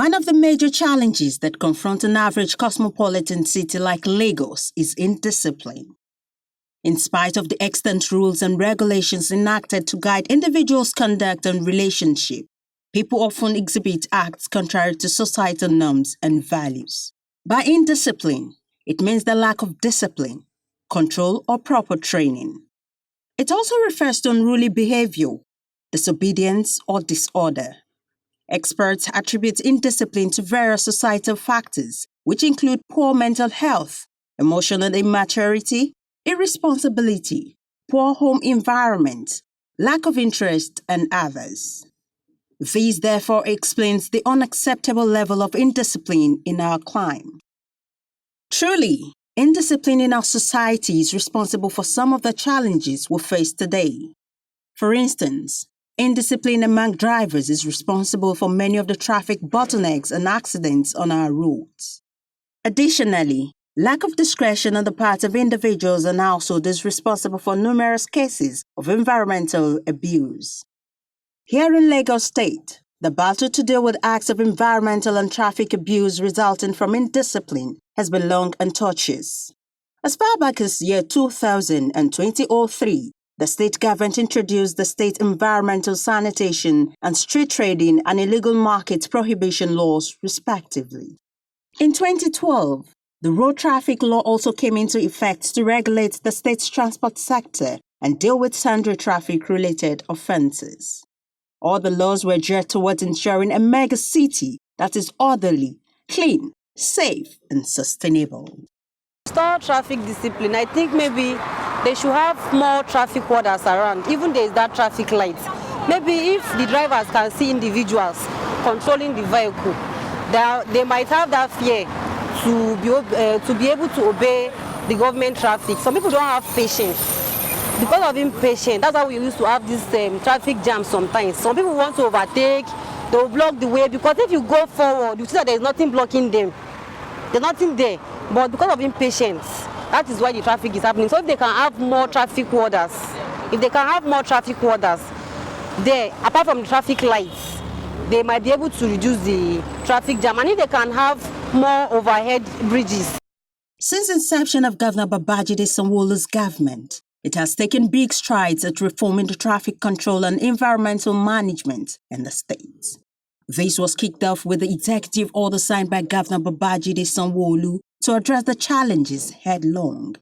One of the major challenges that confront an average cosmopolitan city like Lagos is indiscipline. In spite of the extant rules and regulations enacted to guide individuals' conduct and relationship, people often exhibit acts contrary to societal norms and values. By indiscipline, it means the lack of discipline, control, or proper training. It also refers to unruly behavior, disobedience, or disorder. Experts attribute indiscipline to various societal factors, which include poor mental health, emotional immaturity, irresponsibility, poor home environment, lack of interest, and others. This therefore explains the unacceptable level of indiscipline in our climate. Truly, indiscipline in our society is responsible for some of the challenges we face today. For instance, indiscipline among drivers is responsible for many of the traffic bottlenecks and accidents on our roads. Additionally, lack of discretion on the part of individuals and households is responsible for numerous cases of environmental abuse. Here in Lagos State, the battle to deal with acts of environmental and traffic abuse resulting from indiscipline has been long and tortuous. As far back as year 2000 and 2003, the state government introduced the State Environmental Sanitation and Street Trading and Illegal Market Prohibition laws, respectively. In 2012, the road traffic law also came into effect to regulate the state's transport sector and deal with sundry traffic-related offences. All the laws were geared towards ensuring a mega city that is orderly, clean, safe, and sustainable. Restore traffic discipline, I think maybe they should have more traffic warders around, even there is that traffic light. Maybe if the drivers can see individuals controlling the vehicle, they might have that fear to be able to obey the government traffic. Some people don't have patience. Because of impatience, that's why we used to have this traffic jam sometimes. Some people want to overtake, they will block the way, because if you go forward, you see that there is nothing blocking them. There's nothing there. But because of impatience, that is why the traffic is happening. So if they can have more traffic warders, there, apart from the traffic lights, they might be able to reduce the traffic jam. And if they can have more overhead bridges. Since inception of Governor Babajide Sanwo-olu's government, it has taken big strides at reforming the traffic control and environmental management in the state. This was kicked off with the executive order signed by Governor Babajide Sanwo-olu to address the challenges headlong.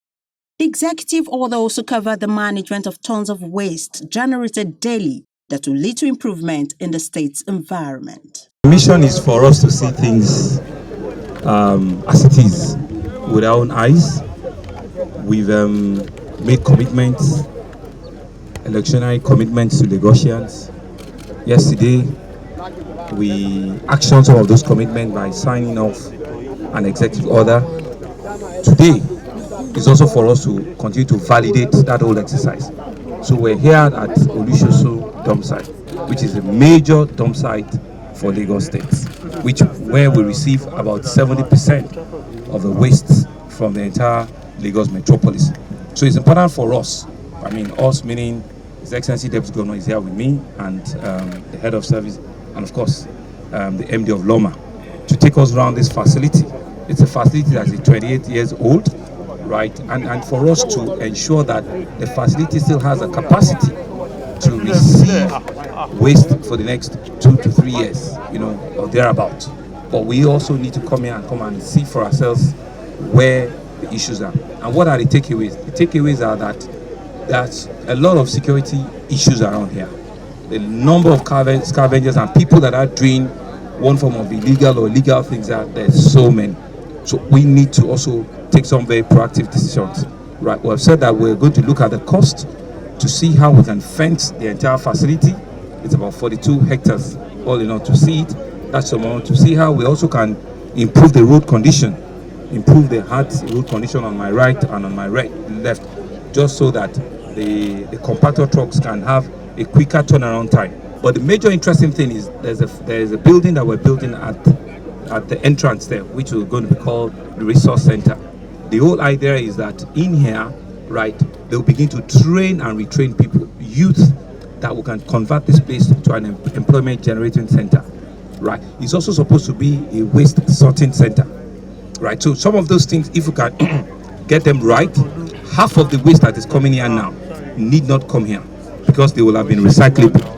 The executive order also covered the management of tons of waste generated daily that will lead to improvement in the state's environment. The mission is for us to see things as it is with our own eyes. We've made commitments, electionary commitments to Lagosians. Yesterday, we actioned some of those commitments by signing off an executive order. Today is also for us to continue to validate that whole exercise. So we're here at Olushoso dump site, which is a major dump site for Lagos State, where we receive about 70% of the waste from the entire Lagos metropolis. So it's important for us, us meaning His Excellency Deputy Governor is here with me, and the head of service, and of course the MD of Loma, to take us around this facility. It's a facility that is 28 years old, right? And for us to ensure that the facility still has a capacity to receive waste for the next 2 to 3 years, or thereabout. But we also need to come here and see for ourselves where the issues are. And what are the takeaways? The takeaways are that there's a lot of security issues around here. The number of scavengers and people that are doing one form of illegal or legal things, there's so many. So we need to also take some very proactive decisions. Right? We have said that we're going to look at the cost to see how we can fence the entire facility. It's about 42 hectares all in all. To see it, that's the amount. To see how we also can improve the road condition, improve the hard road condition on my right and on my left, just so that the compactor trucks can have a quicker turnaround time. But the major interesting thing is there's a building that we're building at the entrance there, which is going to be called the Resource Center. The whole idea is that in here, right, they'll begin to train and retrain people, youth, that we can convert this place to an employment generating center. right? It's also supposed to be a waste sorting center, right? So some of those things, if you can get them right, half of the waste that is coming here now need not come here because they will have been recyclable.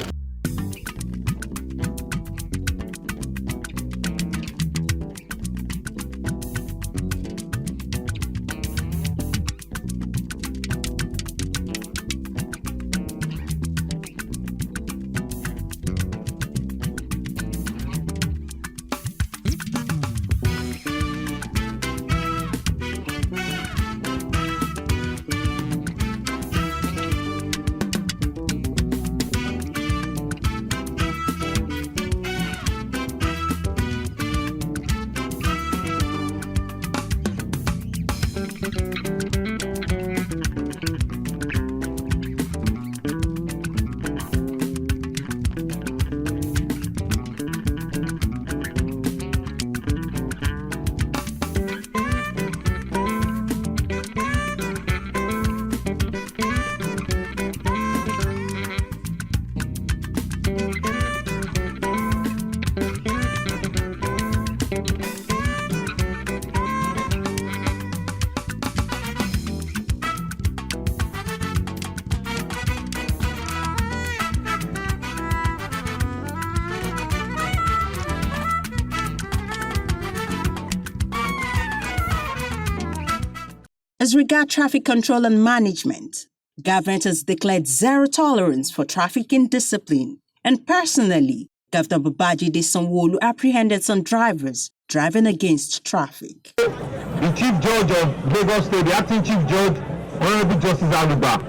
As regards traffic control and management, government has declared zero tolerance for traffic indiscipline. And personally, Governor Babatunde Sanwo-olu apprehended some drivers driving against traffic. The Chief Judge of Lagos State, the Acting Chief Judge, Honorable Justice Aluba,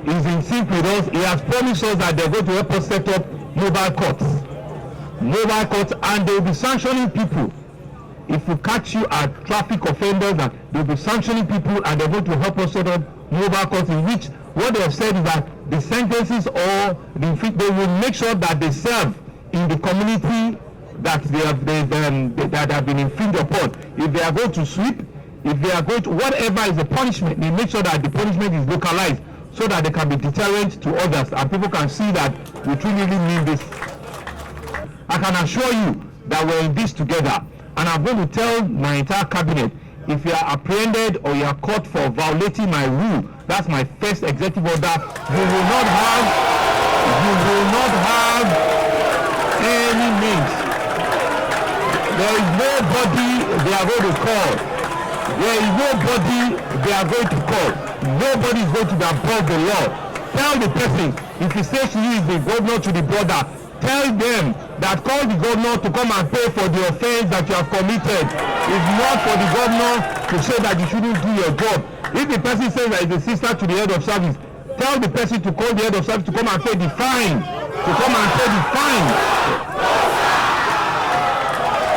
is in sync with us. He has promised us that they're going to help us set up mobile courts, and they will be sanctioning people. If we catch you at traffic offenders, and they'll be sanctioning people, and they're going to help us set up mobile courts, in which what they have said is that the sentences or they will make sure that they serve in the community that that have been infringed upon. If they are going to sweep, if they are going to whatever is the punishment, they make sure that the punishment is localized so that they can be deterrent to others and people can see that we truly mean this. I can assure you that we're in this together, and I'm going to tell my entire cabinet, if you are apprehended or you are caught for violating my rule, that's my first executive order, you will not have any names. There is nobody they are going to call. There is nobody they are going to call. Nobody is going to be above the law. Tell the person, if he says he is the governor to the border, tell them that call the governor to come and pay for the offense that you have committed. It's not for the governor to say that you shouldn't do your job. If the person says that he's a sister to the head of service, tell the person to call the head of service to come and pay the fine.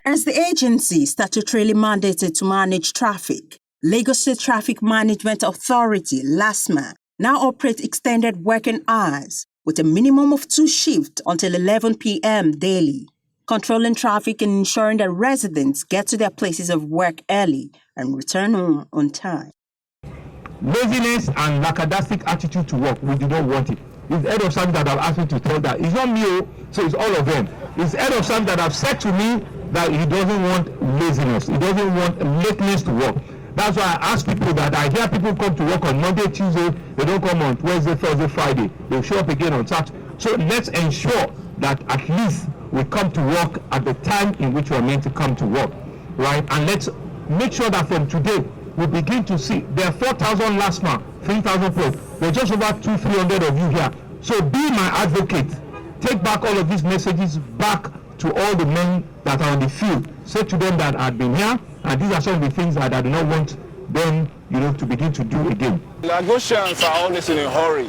As the agency statutorily mandated to manage traffic, Lagos State Traffic Management Authority, LASMA, now operates extended working hours with a minimum of 2 shifts until 11 p.m. daily, controlling traffic and ensuring that residents get to their places of work early and return home on time. Laziness and lackadaisical attitude to work, we do not want it. It's head of service that have asked me to tell that. It's not me, so it's all of them. It's head of service that have said to me that he doesn't want laziness. He doesn't want lateness to work. That's why I ask people that I hear people come to work on Monday, Tuesday, they don't come on Wednesday, Thursday, Friday. They'll show up again on Saturday. So let's ensure that at least we come to work at the time in which we are meant to come to work, right? And let's make sure that from today, we begin to see there are 4,000 last month, 3,000 plus. There are just over 200-300 of you here. So be my advocate. Take back all of these messages back to all the men that are on the field. Say to them that I've been here, and these are some of the things that I do not want them, to begin to do again. Lagosians are always in a hurry,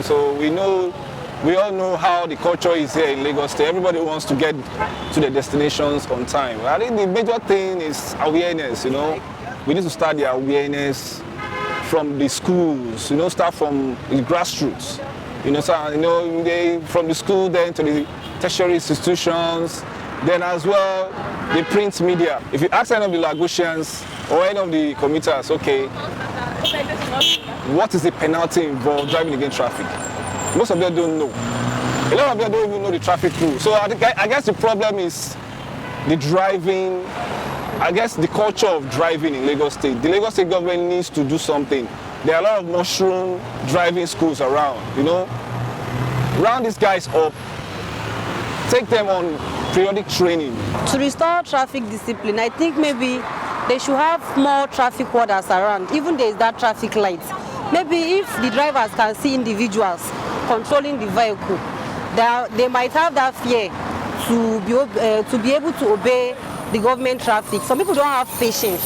so we all know how the culture is here in Lagos State. Everybody wants to get to their destinations on time. I think the major thing is awareness, We need to start the awareness from the schools, start from the grassroots. From the school then to the tertiary institutions, then as well the print media. If you ask any of the Lagosians or any of the commuters, okay, what is the penalty involved driving against traffic? Most of them don't know. A lot of them don't even know the traffic rules. So I guess the problem is the driving, I guess the culture of driving in Lagos State. The Lagos State government needs to do something. There are a lot of mushroom driving schools around, you know. Round these guys up, take them on periodic training. To restore traffic discipline, I think maybe they should have more traffic warders around, even there is that traffic light. Maybe if the drivers can see individuals controlling the vehicle, they might have that fear to be able to obey the government traffic. Some people don't have patience.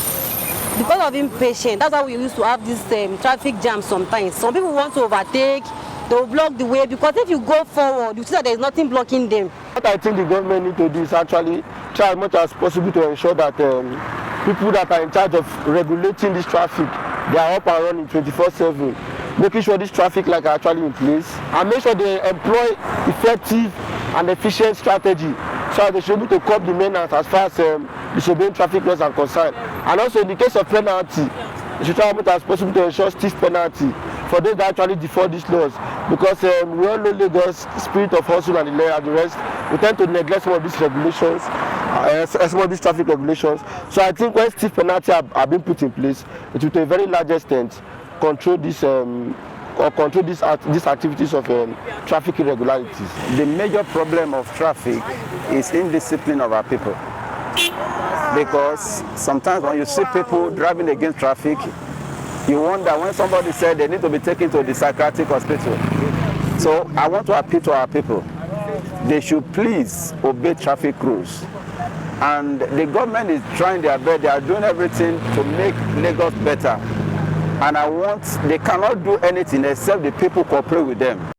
Because of impatience, that's why we used to have this traffic jam sometimes. Some people want to overtake, they will block the way, because if you go forward, you see that there is nothing blocking them. What I think the government need to do is actually try as much as possible to ensure that people that are in charge of regulating this traffic, they are up and running 24/7, making sure this traffic lights are actually in place, and make sure they employ effective and efficient strategy so that they should be able to curb the menace as far as disobeying traffic laws are concerned. And also in the case of penalty, they should try as much as possible to ensure stiff penalty for those that actually default these laws, because we all know Lagos spirit of hustle and the rest. We tend to neglect some of these regulations, some of these traffic regulations. So I think when stiff penalty are being put in place, it will to a very large extent control this these activities of traffic irregularities. The major problem of traffic is indiscipline of our people, because sometimes when you see people driving against traffic, you wonder when somebody said they need to be taken to the psychiatric hospital. So I want to appeal to our people. They should please obey traffic rules. And the government is trying their best. They are doing everything to make Lagos better. And they cannot do anything except the people cooperate with them.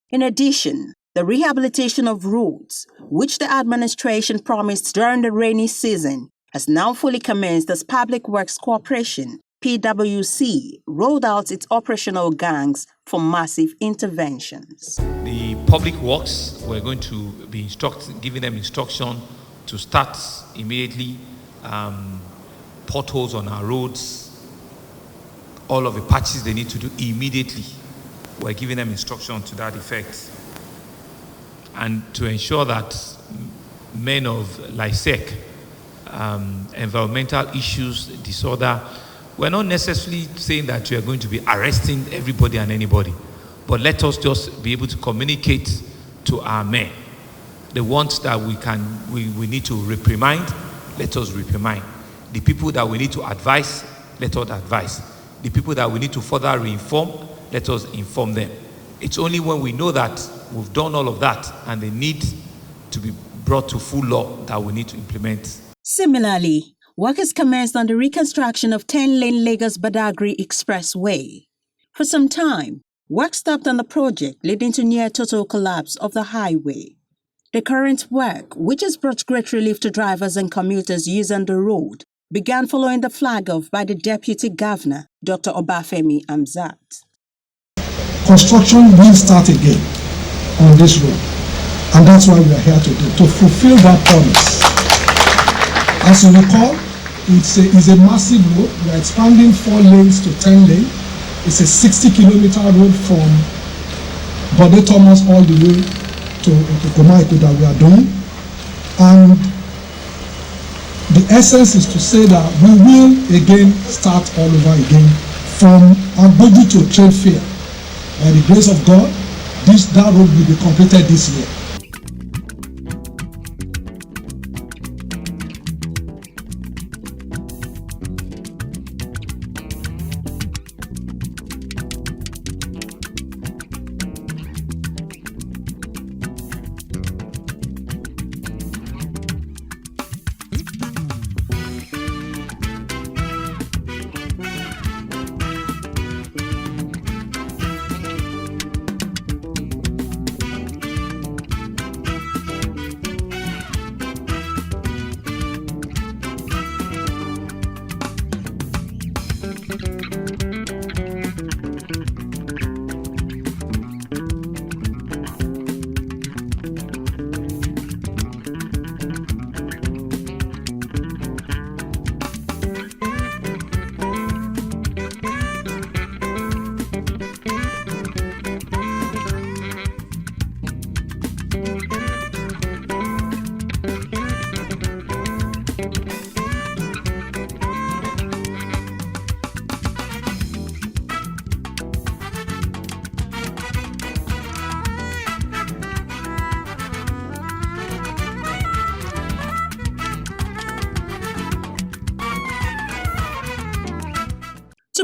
In addition, the rehabilitation of roads, which the administration promised during the rainy season, has now fully commenced as Public Works Corporation, PWC, rolled out its operational gangs for massive interventions. The Public Works, we're going to be giving them instruction to start immediately potholes on our roads, all of the patches they need to do immediately. We're giving them instruction to that effect. And to ensure that men of LISEC, environmental issues, disorder, we're not necessarily saying that we are going to be arresting everybody and anybody, but let us just be able to communicate to our men. The ones that we need to reprimand, let us reprimand. The people that we need to advise, let us advise. The people that we need to further reinform, let us inform them. It's only when we know that we've done all of that and they need to be brought to full law that we need to implement. Similarly, work has commenced on the reconstruction of 10-lane Lagos-Badagry Expressway. For some time, work stopped on the project, leading to near total collapse of the highway. The current work, which has brought great relief to drivers and commuters using the road, began following the flag-off by the Deputy Governor, Dr. Obafemi Amzat. Construction will start again on this road, and that's why we are here today, to fulfill that promise. As you recall, it's a massive road. We are expanding 4 lanes to 10 lanes. It's a 60-kilometer road from Bode Thomas all the way to Komaiko that we are doing. And the essence is to say that we will again start all over again from Agboju to Trade Fair. By the grace of God, that road will be completed this year.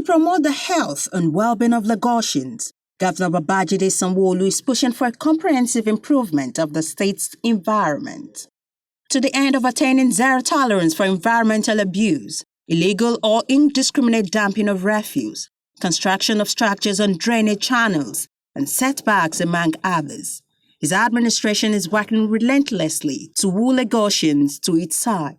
promote the health and well-being of Lagosians, Governor Babajide Sanwo-olu is pushing for a comprehensive improvement of the state's environment. To the end of attaining zero tolerance for environmental abuse, illegal or indiscriminate dumping of refuse, construction of structures on drainage channels, and setbacks, among others. His administration is working relentlessly to woo Lagosians to its side.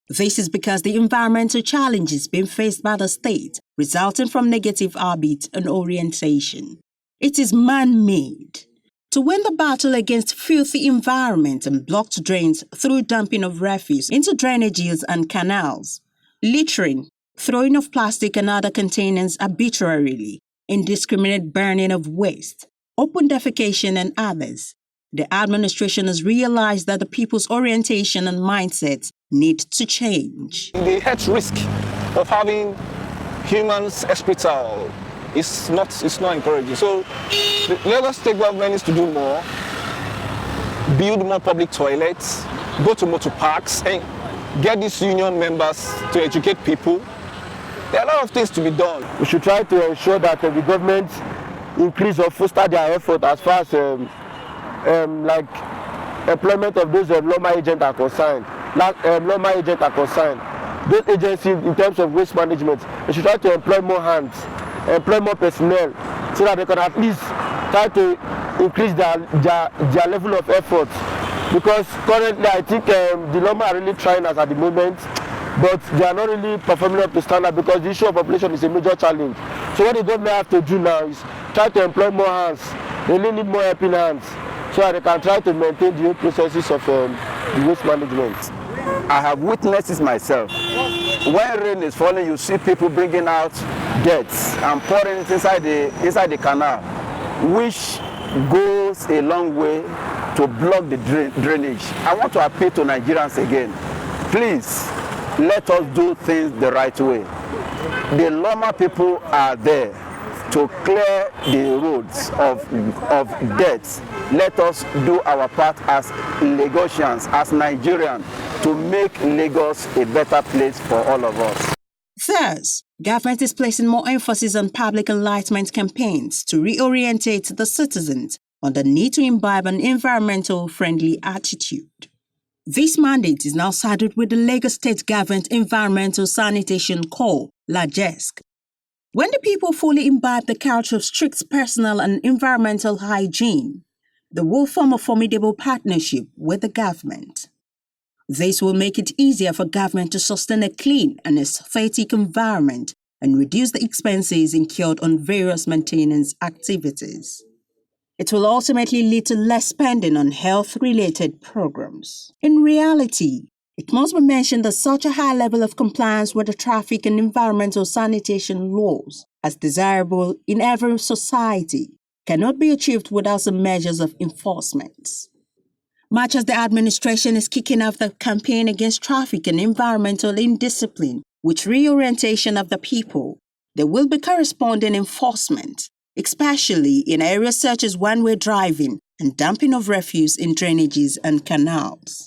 This is because the environmental challenges being faced by the state resulting from negative habit and orientation. It is man-made. To win the battle against filthy environment and blocked drains through dumping of refuse into drainages and canals, littering, throwing of plastic and other containers arbitrarily, indiscriminate burning of waste, open defecation and others, the administration has realized that the people's orientation and mindsets need to change. The health risk of having humans excreta is not encouraging. So the Lagos State government needs to do more, build more public toilets, go to motor parks and get these union members to educate people. There are a lot of things to be done. We should try to ensure that the government increase or foster their effort as far as like employment of those lawma agents are concerned. Those agencies in terms of waste management, they should try to employ more hands, employ more personnel, so that they can at least try to increase their level of effort. Because currently I think the lawma are really trying us at the moment, but they are not really performing up to standard because the issue of population is a major challenge. So what the government have to do now is try to employ more hands. They really need more helping hands so that they can try to maintain the whole processes of the waste management. I have witnessed it myself. When rain is falling, you see people bringing out dirt and pouring it inside the canal, which goes a long way to block the drainage. I want to appeal to Nigerians again. Please, let us do things the right way. The lawma people are there to clear the roads of dirt. Let us do our part as Lagosians, as Nigerians, to make Lagos a better place for all of us. Thus, government is placing more emphasis on public enlightenment campaigns to reorientate the citizens on the need to imbibe an environmental-friendly attitude. This mandate is now saddled with the Lagos State Government Environmental Sanitation Corps, LAGESC. When the people fully imbibe the culture of strict personal and environmental hygiene, they will form a formidable partnership with the government. This will make it easier for government to sustain a clean and aesthetic environment and reduce the expenses incurred on various maintenance activities. It will ultimately lead to less spending on health-related programs. In reality, it must be mentioned that such a high level of compliance with the traffic and environmental sanitation laws, as desirable in every society, cannot be achieved without some measures of enforcement. Much as the administration is kicking off the campaign against traffic and environmental indiscipline with reorientation of the people, there will be corresponding enforcement, especially in areas such as one-way driving and dumping of refuse in drainages and canals.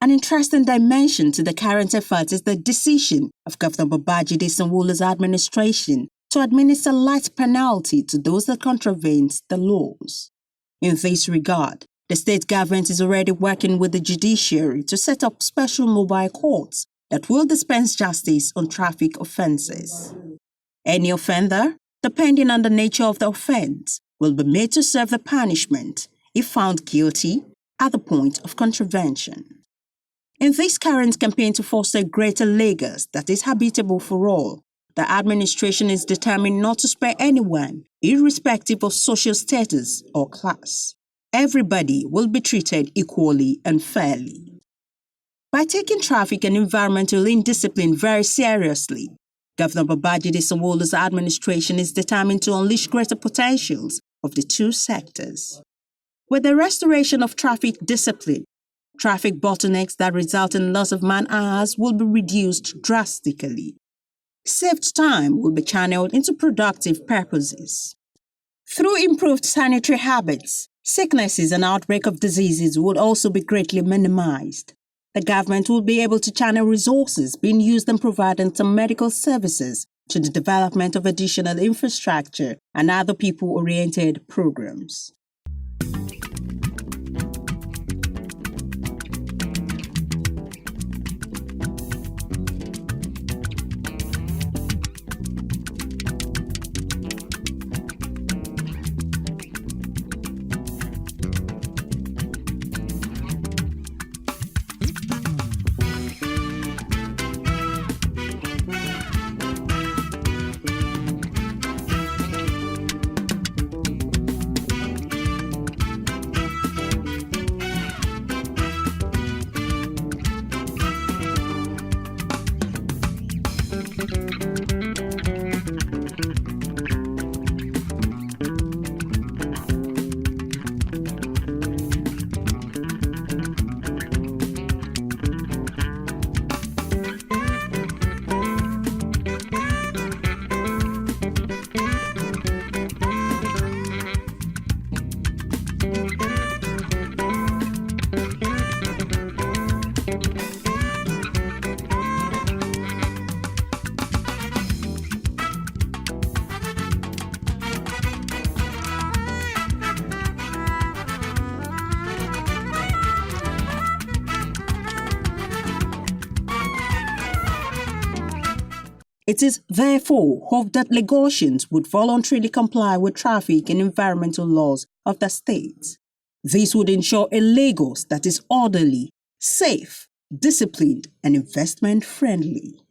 An interesting dimension to the current effort is the decision of Governor Babajide Sanwo-olu's administration to administer light penalty to those that contravene the laws. In this regard, the state government is already working with the judiciary to set up special mobile courts that will dispense justice on traffic offences. Any offender, depending on the nature of the offence, will be made to serve the punishment, if found guilty, at the point of contravention. In this current campaign to foster a greater Lagos that is habitable for all, the administration is determined not to spare anyone, irrespective of social status or class. Everybody will be treated equally and fairly. By taking traffic and environmental indiscipline very seriously, Governor Babajide Sanwo-olu's administration is determined to unleash greater potentials of the two sectors. With the restoration of traffic discipline, traffic bottlenecks that result in loss of man-hours will be reduced drastically. Saved time will be channeled into productive purposes. Through improved sanitary habits, sicknesses and outbreak of diseases would also be greatly minimized. The government will be able to channel resources being used in providing some medical services to the development of additional infrastructure and other people-oriented programs. It is therefore hoped that Lagosians would voluntarily comply with traffic and environmental laws of the state. This would ensure a Lagos that is orderly, safe, disciplined, and investment-friendly.